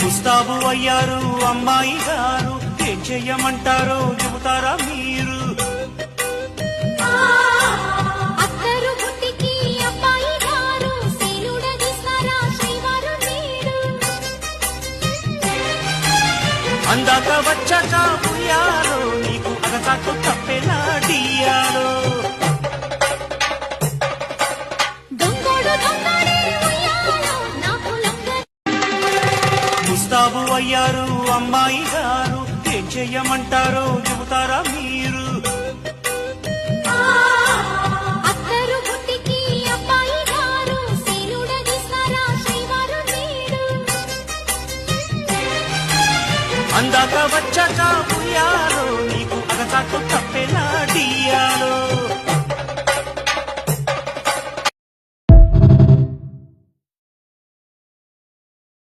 ముస్తాబు అయ్యారు అమ్మాయి గారు, ఏం చెయ్యమంటారో చెబుతారా మీరు? అత్తరు బుట్టికి అబ్బాయి గారు, శీలుడగిస్తారా శ్రీవారు నేడు. అందాక వచ్చాక ఉయ్యాలో, నీకు అగసాకు తప్పెలా డియాలో. ముస్తాబు అయ్యారు అమ్మాయి గారు, ఏం చెయ్యమంటారో చెబుతారా మీరు? అత్తరు బుట్టికి అబ్బాయి గారు, శీలుడగిస్తారా శ్రీవారు నేడు. అందాక వచ్చాక ఉయ్యాలో, నీకు అగసాకు తప్పెలా డియాలో.